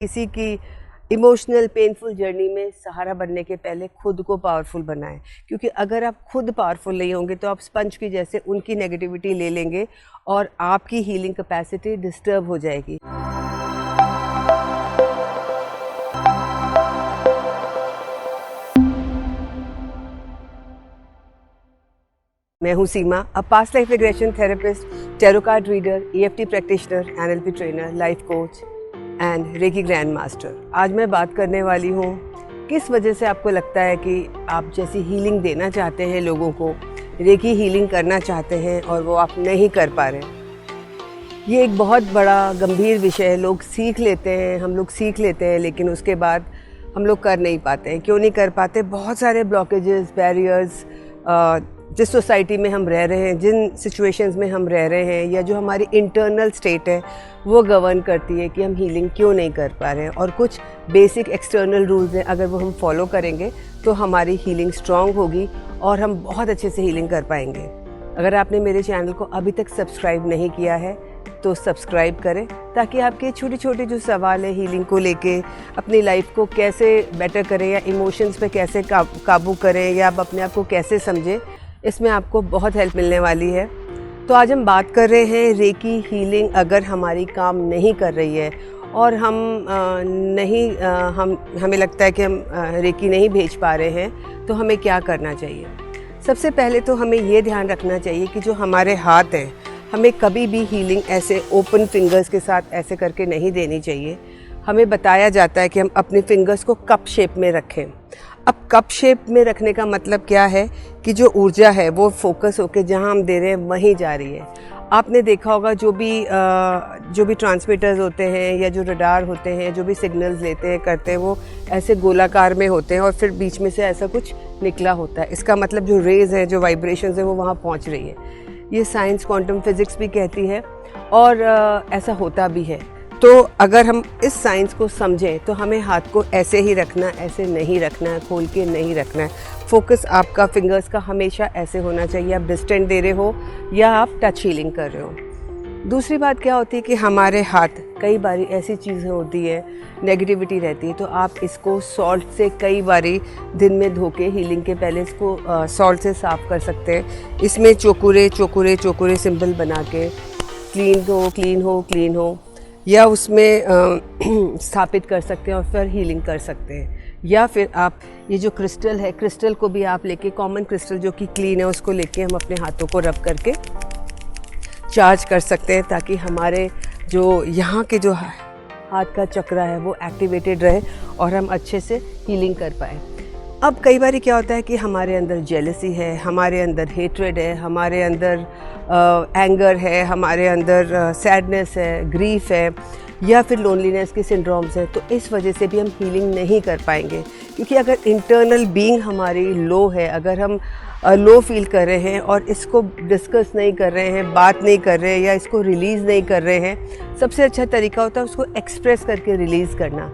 किसी की emotional painful journey में सहारा बनने के पहले खुद को पावरफुल बनाएं, क्योंकि अगर आप खुद पावरफुल नहीं होंगे तो आप स्पंज की जैसे उनकी नेगेटिविटी ले लेंगे और आपकी हीलिंग कैपेसिटी डिस्टर्ब हो जाएगी। मैं हूं Seema, a past life regression therapist, tarot card reader, EFT practitioner, NLP trainer, life coach and reiki grand master. आज मैं बात करने वाली हूँ किस वजह से आपको लगता है कि आप जैसी हीलिंग देना चाहते हैं लोगों को, रेकी हीलिंग करना चाहते हैं और वो आप नहीं कर पा रहे। ये एक बहुत बड़ा गंभीर विषय है। लोग सीख लेते हैं, हम लोग सीख लेते हैं, लेकिन उसके बाद हम लोग कर नहीं पाते हैं। क्यों नहीं कर पाते? बहुत सारे ब्लॉकेजेस, बैरियर्स, जिस सोसाइटी में हम रह रहे हैं, जिन सिचुएशंस में हम रह रहे हैं, या जो हमारी इंटरनल स्टेट है वो गवर्न करती है कि हम हीलिंग क्यों नहीं कर पा रहे हैं। और कुछ बेसिक एक्सटर्नल रूल्स हैं, अगर वो हम फॉलो करेंगे तो हमारी हीलिंग स्ट्रॉन्ग होगी और हम बहुत अच्छे से हीलिंग कर पाएंगे। अगर आपने मेरे चैनल को अभी तक सब्सक्राइब नहीं किया है तो सब्सक्राइब करें, ताकि आपके छोटे छोटे जो सवाल है हीलिंग को लेके, अपनी लाइफ को कैसे बेटर करें या इमोशंस पे कैसे काबू करें या आप अपने आप को कैसे समझें, इसमें आपको बहुत हेल्प मिलने वाली है। तो आज हम बात कर रहे हैं रेकी हीलिंग अगर हमारी काम नहीं कर रही है और हमें लगता है कि हम रेकी नहीं भेज पा रहे हैं, तो हमें क्या करना चाहिए। सबसे पहले तो हमें ये ध्यान रखना चाहिए कि जो हमारे हाथ हैं, हमें कभी भी हीलिंग ऐसे ओपन फिंगर्स के साथ ऐसे करके नहीं देनी चाहिए। हमें बताया जाता है कि हम अपने फिंगर्स को कप शेप में रखें। अब कप शेप में रखने का मतलब क्या है कि जो ऊर्जा है वो फोकस होकर जहां हम दे रहे हैं वहीं जा रही है। आपने देखा होगा जो भी ट्रांसमीटर्स होते हैं या जो रडार होते हैं, जो भी सिग्नल्स लेते हैं करते हैं, वो ऐसे गोलाकार में होते हैं और फिर बीच में से ऐसा कुछ निकला होता है। इसका मतलब जो रेज है, जो वाइब्रेशंस है, वो वहाँ पहुँच रही है। ये साइंस, क्वांटम फिजिक्स भी कहती है और ऐसा होता भी है। तो अगर हम इस साइंस को समझें तो हमें हाथ को ऐसे ही रखना, ऐसे नहीं रखना है, खोल के नहीं रखना है। फोकस आपका फिंगर्स का हमेशा ऐसे होना चाहिए, आप डिस्टेंस दे रहे हो या आप टच हीलिंग कर रहे हो। दूसरी बात क्या होती है कि हमारे हाथ, कई बारी ऐसी चीज़ें होती है, नेगेटिविटी रहती है, तो आप इसको सॉल्ट से कई बारी दिन में धो के हीलिंग के पहले इसको सॉल्ट से साफ़ कर सकते हैं। इसमें चोकुरे सिंबल बना के क्लीन हो या उसमें स्थापित कर सकते हैं और फिर हीलिंग कर सकते हैं। या फिर आप ये जो क्रिस्टल है, क्रिस्टल को भी आप लेके, कॉमन क्रिस्टल जो कि क्लीन है, उसको लेके हम अपने हाथों को रब करके चार्ज कर सकते हैं, ताकि हमारे जो यहाँ के जो हाथ का चक्रा है वो एक्टिवेटेड रहे और हम अच्छे से हीलिंग कर पाए। अब कई बार क्या होता है कि हमारे अंदर जेलसी है, हमारे अंदर हेट्रेड है, हमारे अंदर एंगर है, हमारे अंदर सैडनेस है, ग्रीफ है, या फिर लोनलीनेस की सिंड्रोम्स है। तो इस वजह से भी हम हीलिंग नहीं कर पाएंगे, क्योंकि अगर इंटरनल बीइंग हमारी लो है, अगर हम लो फील कर रहे हैं और इसको डिस्कस नहीं कर रहे हैं, बात नहीं कर रहे हैं या इसको रिलीज़ नहीं कर रहे हैं, सबसे अच्छा तरीका होता है उसको एक्सप्रेस करके रिलीज़ करना।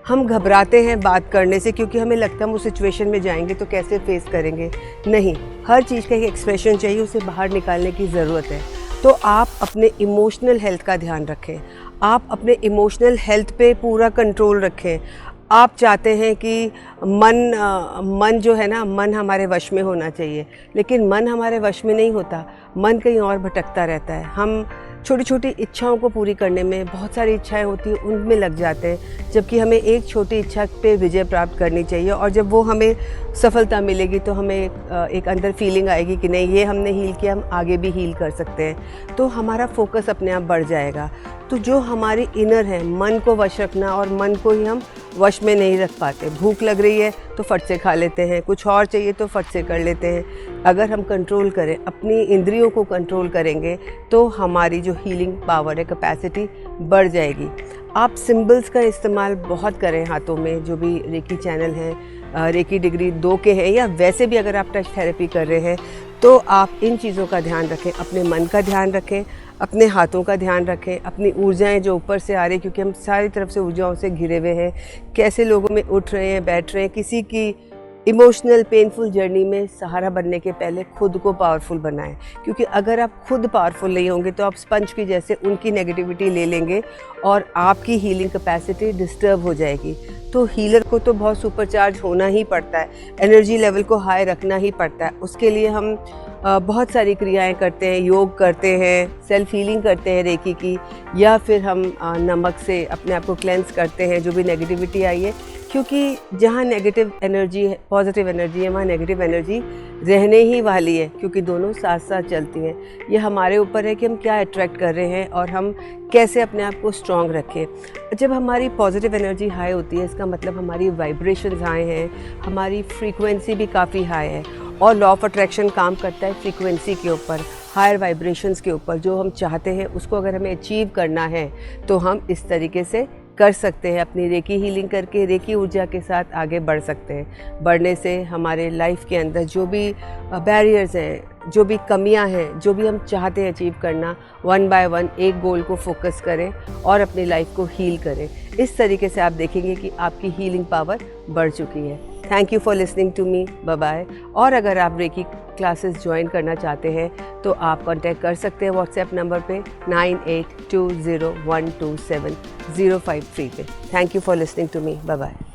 हम घबराते हैं बात करने से, क्योंकि हमें लगता है हम उस सिचुएशन में जाएंगे तो कैसे फेस करेंगे। नहीं, हर चीज़ का एक एक्सप्रेशन चाहिए, उसे बाहर निकालने की ज़रूरत है। तो आप अपने इमोशनल हेल्थ का ध्यान रखें, आप अपने इमोशनल हेल्थ पे पूरा कंट्रोल रखें। आप चाहते हैं कि मन जो है ना, मन हमारे वश में होना चाहिए, लेकिन मन हमारे वश में नहीं होता, मन कहीं और भटकता रहता है। हम छोटी छोटी इच्छाओं को पूरी करने में, बहुत सारी इच्छाएं होती हैं, उनमें लग जाते हैं, जबकि हमें एक छोटी इच्छा पे विजय प्राप्त करनी चाहिए। और जब वो हमें सफलता मिलेगी तो हमें एक अंदर फीलिंग आएगी कि नहीं, ये हमने हील किया, हम आगे भी हील कर सकते हैं। तो हमारा फोकस अपने आप बढ़ जाएगा। तो जो हमारी इनर है, मन को वश रखना, और मन को ही हम वश में नहीं रख पाते। भूख लग रही है तो फट से खा लेते हैं, कुछ और चाहिए तो फट से कर लेते हैं। अगर हम कंट्रोल करें, अपनी इंद्रियों को कंट्रोल करेंगे, तो हमारी जो हीलिंग पावर है, कैपेसिटी बढ़ जाएगी। आप सिंबल्स का इस्तेमाल बहुत करें हाथों में। जो भी रेकी चैनल हैं, रेकी डिग्री 2 के हैं, या वैसे भी अगर आप टच थेरेपी कर रहे हैं, तो आप इन चीज़ों का ध्यान रखें, अपने मन का ध्यान रखें, अपने हाथों का ध्यान रखें, अपनी ऊर्जाएं जो ऊपर से आ रही, क्योंकि हम सारी तरफ से ऊर्जाओं से घिरे हुए हैं, कैसे लोगों में उठ रहे हैं, बैठ रहे हैं, किसी की इमोशनल पेनफुल जर्नी में सहारा बनने के पहले खुद को पावरफुल बनाएं, क्योंकि अगर आप खुद पावरफुल नहीं होंगे तो आप स्पंज की जैसे उनकी नेगेटिविटी ले लेंगे और आपकी हीलिंग कैपेसिटी डिस्टर्ब हो जाएगी। तो हीलर को तो बहुत सुपरचार्ज होना ही पड़ता है, एनर्जी लेवल को हाई रखना ही पड़ता है। उसके लिए हम बहुत सारी क्रियाएं करते हैं, योग करते हैं, सेल्फ हीलिंग करते हैं रेकी की, या फिर हम नमक से अपने आप को क्लेंस करते हैं जो भी नेगेटिविटी आई है, क्योंकि जहाँ नेगेटिव एनर्जी है, पॉजिटिव एनर्जी है, वहाँ नेगेटिव एनर्जी रहने ही वाली है, क्योंकि दोनों साथ साथ चलती हैं। ये हमारे ऊपर है कि हम क्या अट्रैक्ट कर रहे हैं और हम कैसे अपने आप को स्ट्रॉन्ग रखें। जब हमारी पॉजिटिव एनर्जी हाई होती है, इसका मतलब हमारी वाइब्रेशंस हाई हैं, हमारी फ्रीक्वेंसी भी काफ़ी हाई है, और लॉ ऑफ अट्रैक्शन काम करता है फ्रीक्वेंसी के ऊपर, हायर वाइब्रेशंस के ऊपर। जो हम चाहते हैं उसको अगर हमें अचीव करना है तो हम इस तरीके से कर सकते हैं, अपनी रेकी हीलिंग करके रेकी ऊर्जा के साथ आगे बढ़ सकते हैं। बढ़ने से हमारे लाइफ के अंदर जो भी बैरियर्स हैं, जो भी कमियां हैं, जो भी हम चाहते हैं अचीव करना, वन बाय वन एक गोल को फोकस करें और अपनी लाइफ को हील करें। इस तरीके से आप देखेंगे कि आपकी हीलिंग पावर बढ़ चुकी है। Thank you for listening to me, bye bye. और अगर आप रेकी क्लासेस ज्वाइन करना चाहते हैं तो आप कांटेक्ट कर सकते हैं व्हाट्सएप नंबर पे 9820127053 पे। Thank you for listening to me, bye bye.